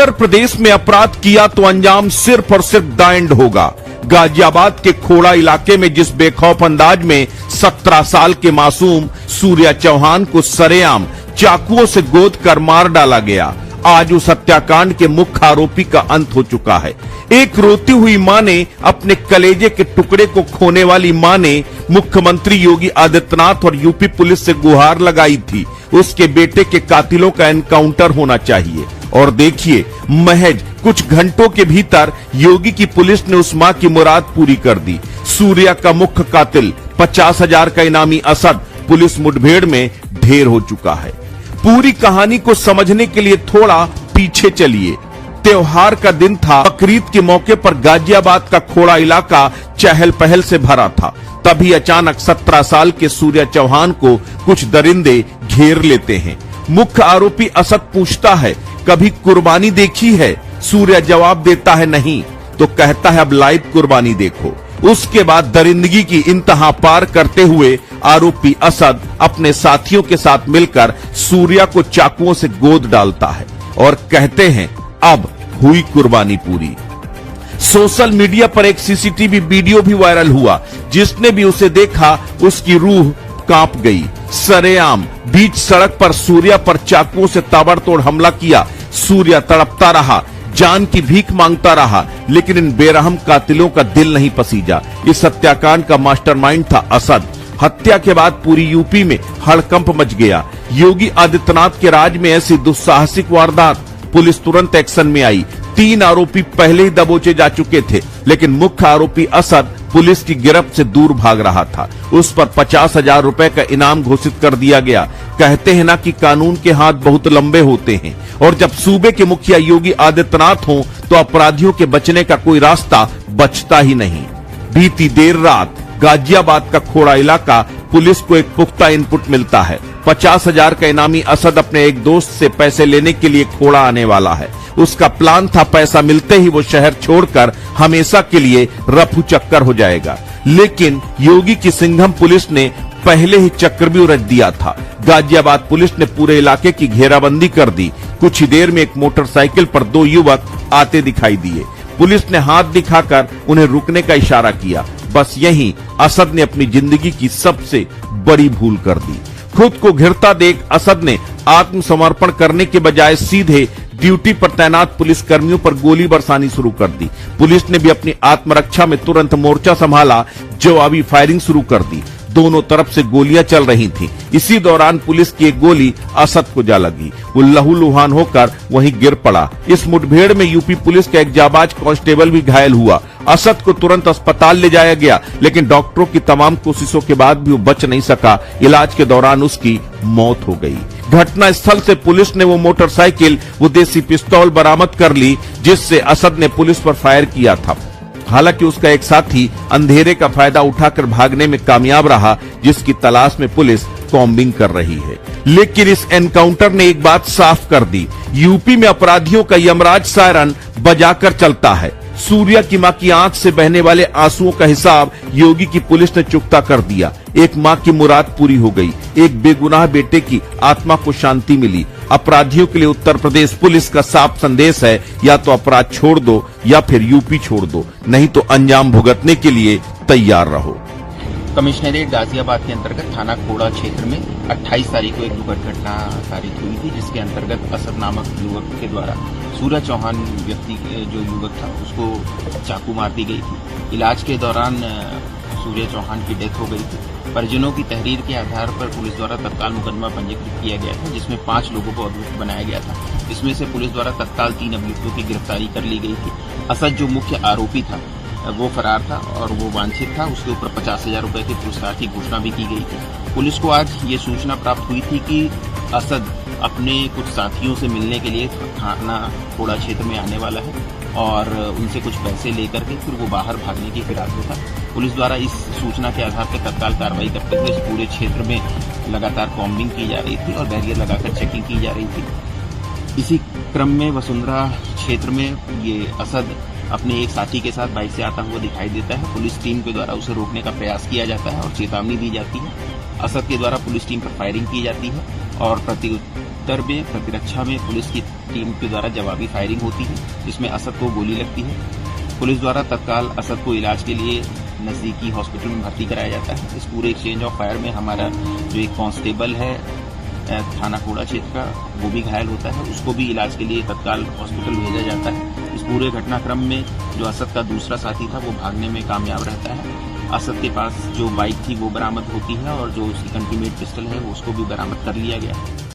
उत्तर प्रदेश में अपराध किया तो अंजाम सिर्फ और सिर्फ द एंड होगा। गाजियाबाद के खोड़ा इलाके में जिस बेखौफ अंदाज में 17 साल के मासूम सूर्या चौहान को सरेआम चाकुओं से गोद कर मार डाला गया, आज उस हत्याकांड के मुख्य आरोपी का अंत हो चुका है। एक रोती हुई मां ने अपने कलेजे के टुकड़े को खोने वाली मां ने मुख्यमंत्री योगी आदित्यनाथ और यूपी पुलिस से गुहार लगाई थी, उसके बेटे के कातिलों का एनकाउंटर होना चाहिए। और देखिए, महज कुछ घंटों के भीतर योगी की पुलिस ने उस मां की मुराद पूरी कर दी। सूर्या का मुख्य कातिल 50,000 का इनामी असद पुलिस मुठभेड़ में ढेर हो चुका है। पूरी कहानी को समझने के लिए थोड़ा पीछे चलिए। त्योहार का दिन था, बकरीद के मौके पर गाजियाबाद का खोड़ा इलाका चहल पहल से भरा था। तभी अचानक 17 साल के सूर्या चौहान को कुछ दरिंदे घेर लेते हैं। मुख्य आरोपी असद पूछता है, कभी कुर्बानी देखी है? सूर्या जवाब देता है नहीं, तो कहता है अब लाइव कुर्बानी देखो। उसके बाद दरिंदगी की इंतहा पार करते हुए आरोपी असद अपने साथियों के साथ मिलकर सूर्या को चाकुओं से गोद डालता है और कहते हैं अब हुई कुर्बानी पूरी। सोशल मीडिया पर एक सीसीटीवी वीडियो भी वायरल हुआ, जिसने भी उसे देखा उसकी रूह कांप गई। सरेआम बीच सड़क पर सूर्या पर चाकुओं से ताबड़तोड़ हमला किया। सूर्या तड़पता रहा, जान की भीख मांगता रहा, लेकिन इन बेरहम कातिलों का दिल नहीं पसीजा। इस हत्याकांड का मास्टरमाइंड था असद। हत्या के बाद पूरी यूपी में हड़कंप मच गया। योगी आदित्यनाथ के राज में ऐसी दुस्साहसिक वारदात, पुलिस तुरंत एक्शन में आई। 3 आरोपी पहले ही दबोचे जा चुके थे, लेकिन मुख्य आरोपी असद पुलिस की गिरफ्त से दूर भाग रहा था। उस पर 50,000 रुपए का इनाम घोषित कर दिया गया। कहते हैं ना कि कानून के हाथ बहुत लंबे होते हैं, और जब सूबे के मुखिया योगी आदित्यनाथ हों तो अपराधियों के बचने का कोई रास्ता बचता ही नहीं। बीती देर रात गाजियाबाद का खोड़ा इलाका पुलिस को एक पुख्ता इनपुट मिलता है। 50,000 का इनामी असद अपने एक दोस्त से पैसे लेने के लिए खोड़ा आने वाला है। उसका प्लान था पैसा मिलते ही वो शहर छोड़कर हमेशा के लिए रफू चक्कर हो जाएगा। लेकिन योगी की सिंघम पुलिस ने पहले ही चक्रव्यूह रच दिया था। गाजियाबाद पुलिस ने पूरे इलाके की घेराबंदी कर दी। कुछ ही देर में एक मोटरसाइकिल पर 2 युवक आते दिखाई दिए। पुलिस ने हाथ दिखाकर उन्हें रुकने का इशारा किया। बस यहीं असद ने अपनी जिंदगी की सबसे बड़ी भूल कर दी। खुद को घिरता देख असद ने आत्मसमर्पण करने के बजाय सीधे ड्यूटी पर तैनात पुलिस कर्मियों पर गोली बरसानी शुरू कर दी। पुलिस ने भी अपनी आत्मरक्षा में तुरंत मोर्चा संभाला, जवाबी फायरिंग शुरू कर दी। दोनों तरफ से गोलियां चल रही थीं। इसी दौरान पुलिस की एक गोली असद को जा लगी। वो लहूलुहान होकर वहीं गिर पड़ा। इस मुठभेड़ में यूपी पुलिस का एक जाबाज कांस्टेबल भी घायल हुआ। असद को तुरंत अस्पताल ले जाया गया, लेकिन डॉक्टरों की तमाम कोशिशों के बाद भी वो बच नहीं सका। इलाज के दौरान उसकी मौत हो गई। घटना स्थल से पुलिस ने वो मोटरसाइकिल, वो देसी पिस्तौल बरामद कर ली, जिससे असद ने पुलिस पर फायर किया था। हालांकि उसका एक साथी अंधेरे का फायदा उठाकर भागने में कामयाब रहा, जिसकी तलाश में पुलिस कॉम्बिंग कर रही है। लेकिन इस एनकाउंटर ने एक बात साफ कर दी, यूपी में अपराधियों का यमराज सायरन बजाकर चलता है। सूर्या की मां की आंख से बहने वाले आंसुओं का हिसाब योगी की पुलिस ने चुकता कर दिया। एक मां की मुराद पूरी हो गई, एक बेगुनाह बेटे की आत्मा को शांति मिली। अपराधियों के लिए उत्तर प्रदेश पुलिस का साफ संदेश है, या तो अपराध छोड़ दो या फिर यूपी छोड़ दो, नहीं तो अंजाम भुगतने के लिए तैयार रहो। कमिश्नरेट गाजियाबाद के अंतर्गत थाना खोड़ा क्षेत्र में 28 तारीख को एक दुखद घटना कारित हुई थी, जिसके अंतर्गत असद नामक युवक के द्वारा सूर्या चौहान व्यक्ति जो युवक था उसको चाकू मार दी गई थी। इलाज के दौरान सूर्या चौहान की डेथ हो गई थी। परिजनों की तहरीर के आधार पर पुलिस द्वारा तत्काल मुकदमा पंजीकृत किया गया था, जिसमें 5 लोगों को अभियुक्त बनाया गया था। इसमें से पुलिस द्वारा तत्काल 3 अभियुक्तों की गिरफ्तारी कर ली गई थी। असद जो मुख्य आरोपी था वो फरार था और वो वांछित था। उसके ऊपर 50,000 रुपए के पुरस्कार की घोषणा भी की गई थी। पुलिस को आज ये सूचना प्राप्त हुई थी कि असद अपने कुछ साथियों से मिलने के लिए थाना खोड़ा क्षेत्र में आने वाला है और उनसे कुछ पैसे लेकर के फिर वो बाहर भागने की फिराक में था। पुलिस द्वारा इस सूचना के आधार पर तत्काल कार्रवाई करते हुए इस पूरे क्षेत्र में लगातार कॉम्बिंग की जा रही थी और बैरियर लगाकर चेकिंग की जा रही थी। इसी क्रम में वसुंधरा क्षेत्र में ये असद अपने एक साथी के साथ बाइक से आता हुआ दिखाई देता है। पुलिस टीम के द्वारा उसे रोकने का प्रयास किया जाता है और चेतावनी दी जाती है। असद के द्वारा पुलिस टीम पर फायरिंग की जाती है और प्रत्युत्तर उत्तर में प्रतिरक्षा में पुलिस की टीम के द्वारा जवाबी फायरिंग होती है, जिसमें असद को गोली लगती है। पुलिस द्वारा तत्काल असद को इलाज के लिए नजदीकी हॉस्पिटल में भर्ती कराया जाता है। इस पूरे एक्सचेंज ऑफ फायर में हमारा जो एक कांस्टेबल है थाना कोड़ा क्षेत्र का, वो भी घायल होता है, उसको भी इलाज के लिए तत्काल हॉस्पिटल भेजा जाता है। इस पूरे घटनाक्रम में जो असद का दूसरा साथी था वो भागने में कामयाब रहता है। असद के पास जो बाइक थी वो बरामद होती है और जो उसकी कंटीमेट पिस्टल है उसको भी बरामद कर लिया गया है।